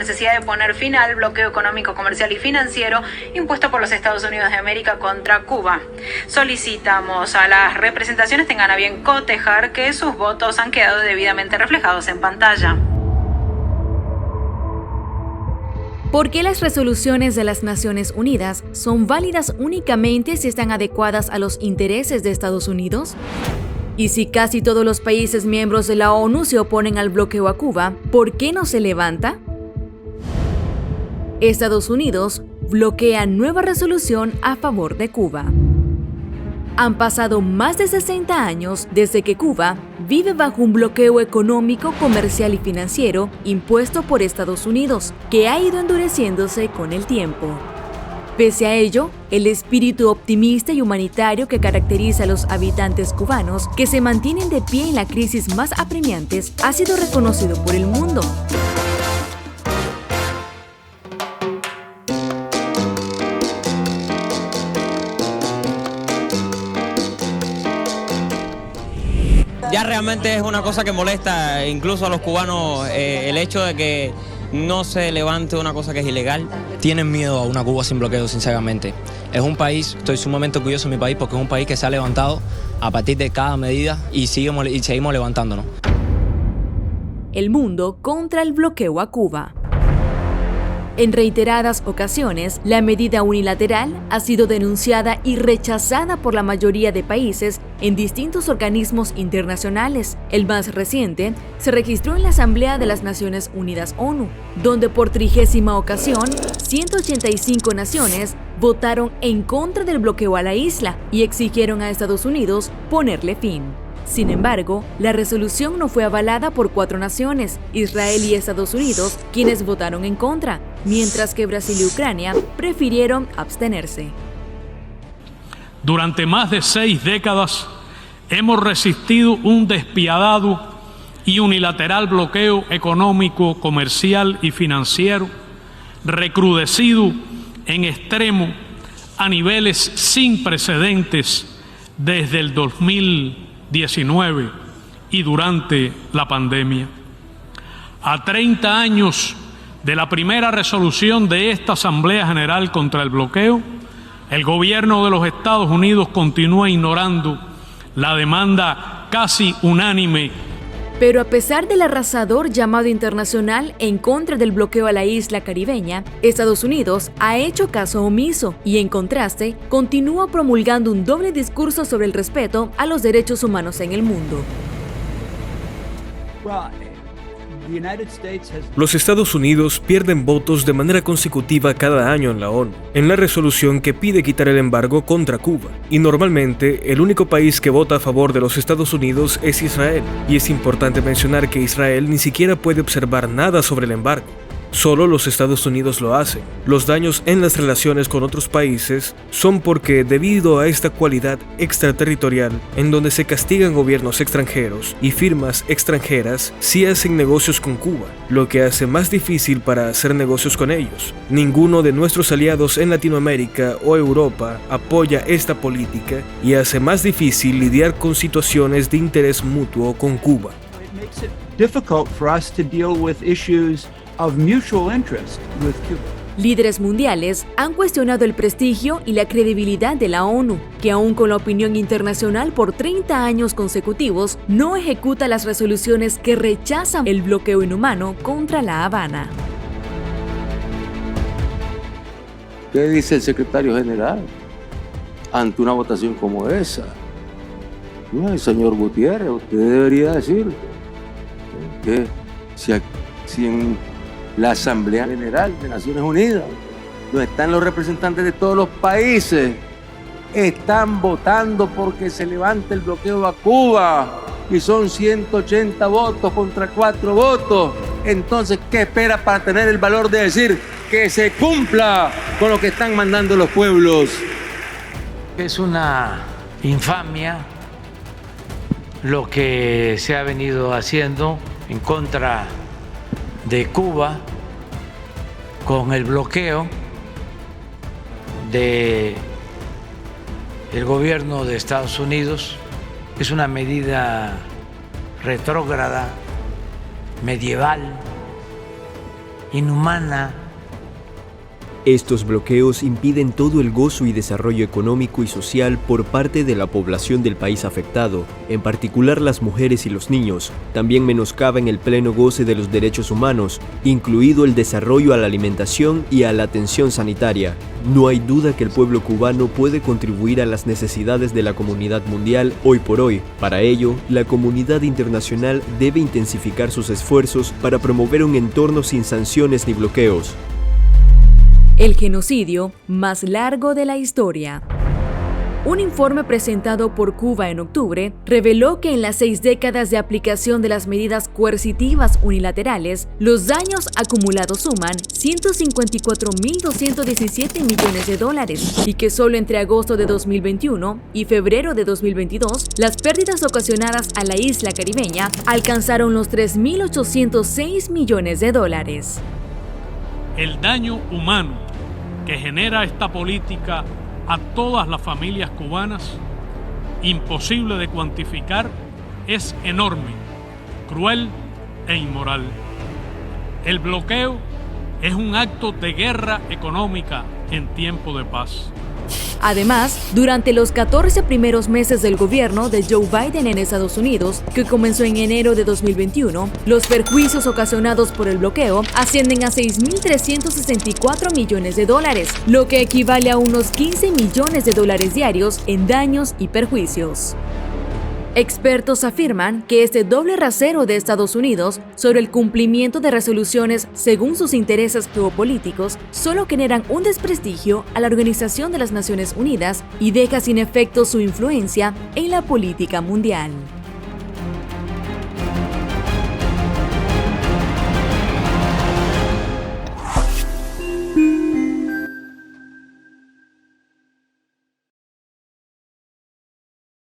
necesidad de poner fin al bloqueo económico, comercial y financiero impuesto por los Estados Unidos de América contra Cuba. Solicitamos a las representaciones tengan a bien cotejar que sus votos han quedado debidamente reflejados en pantalla. ¿Por qué las resoluciones de las Naciones Unidas son válidas únicamente si están adecuadas a los intereses de Estados Unidos? Y si casi todos los países miembros de la ONU se oponen al bloqueo a Cuba, ¿por qué no se levanta? Estados Unidos bloquea nueva resolución a favor de Cuba. Han pasado más de 60 años desde que Cuba vive bajo un bloqueo económico, comercial y financiero impuesto por Estados Unidos, que ha ido endureciéndose con el tiempo. Pese a ello, el espíritu optimista y humanitario que caracteriza a los habitantes cubanos, que se mantienen de pie en la crisis más apremiantes, ha sido reconocido por el mundo. Ya realmente es una cosa que molesta incluso a los cubanos el hecho de que no se levante una cosa que es ilegal. Tienen miedo a una Cuba sin bloqueo, sinceramente. Es un país, estoy sumamente orgulloso de mi país porque es un país que se ha levantado a partir de cada medida y seguimos levantándonos. El mundo contra el bloqueo a Cuba. En reiteradas ocasiones, la medida unilateral ha sido denunciada y rechazada por la mayoría de países en distintos organismos internacionales. El más reciente se registró en la Asamblea de las Naciones Unidas ONU, donde por 30ª ocasión, 185 naciones votaron en contra del bloqueo a la isla y exigieron a Estados Unidos ponerle fin. Sin embargo, la resolución no fue avalada por 4 naciones, Israel y Estados Unidos, quienes votaron en contra, mientras que Brasil y Ucrania prefirieron abstenerse. Durante más de 6 décadas hemos resistido un despiadado y unilateral bloqueo económico, comercial y financiero, recrudecido en extremo a niveles sin precedentes desde el 2019 y durante la pandemia. A 30 años de la primera resolución de esta Asamblea General contra el bloqueo, el gobierno de los Estados Unidos continúa ignorando la demanda casi unánime. Pero a pesar del arrasador llamado internacional en contra del bloqueo a la isla caribeña, Estados Unidos ha hecho caso omiso y, en contraste, continúa promulgando un doble discurso sobre el respeto a los derechos humanos en el mundo. Los Estados Unidos pierden votos de manera consecutiva cada año en la ONU, en la resolución que pide quitar el embargo contra Cuba. Y normalmente, el único país que vota a favor de los Estados Unidos es Israel. Y es importante mencionar que Israel ni siquiera puede observar nada sobre el embargo. Solo los Estados Unidos lo hacen. Los daños en las relaciones con otros países son porque, debido a esta cualidad extraterritorial, en donde se castigan gobiernos extranjeros y firmas extranjeras si hacen negocios con Cuba, lo que hace más difícil para hacer negocios con ellos. Ninguno de nuestros aliados en Latinoamérica o Europa apoya esta política y hace más difícil lidiar con situaciones de interés mutuo con Cuba. Líderes mundiales han cuestionado el prestigio y la credibilidad de la ONU, que aún con la opinión internacional por 30 años consecutivos no ejecuta las resoluciones que rechazan el bloqueo inhumano contra La Habana. ¿Qué dice el secretario general ante una votación como esa? No, señor Gutiérrez, usted debería decir que si en la Asamblea General de Naciones Unidas, donde están los representantes de todos los países, están votando porque se levante el bloqueo a Cuba y son 180 votos contra 4 votos. Entonces, ¿qué espera para tener el valor de decir que se cumpla con lo que están mandando los pueblos? Es una infamia lo que se ha venido haciendo en contra de Cuba con el bloqueo del gobierno de Estados Unidos. Es una medida retrógrada, medieval, inhumana. Estos bloqueos impiden todo el gozo y desarrollo económico y social por parte de la población del país afectado, en particular las mujeres y los niños. También menoscaban el pleno goce de los derechos humanos, incluido el desarrollo a la alimentación y a la atención sanitaria. No hay duda que el pueblo cubano puede contribuir a las necesidades de la comunidad mundial hoy por hoy. Para ello, la comunidad internacional debe intensificar sus esfuerzos para promover un entorno sin sanciones ni bloqueos. El genocidio más largo de la historia. Un informe presentado por Cuba en octubre reveló que en las 6 décadas de aplicación de las medidas coercitivas unilaterales, los daños acumulados suman 154.217 millones de dólares y que solo entre agosto de 2021 y febrero de 2022, las pérdidas ocasionadas a la isla caribeña alcanzaron los 3.806 millones de dólares. El daño humano que genera esta política a todas las familias cubanas, imposible de cuantificar, es enorme, cruel e inmoral. El bloqueo es un acto de guerra económica en tiempo de paz. Además, durante los 14 primeros meses del gobierno de Joe Biden en Estados Unidos, que comenzó en enero de 2021, los perjuicios ocasionados por el bloqueo ascienden a 6.364 millones de dólares, lo que equivale a unos 15 millones de dólares diarios en daños y perjuicios. Expertos afirman que este doble rasero de Estados Unidos sobre el cumplimiento de resoluciones según sus intereses geopolíticos solo generan un desprestigio a la Organización de las Naciones Unidas y deja sin efecto su influencia en la política mundial.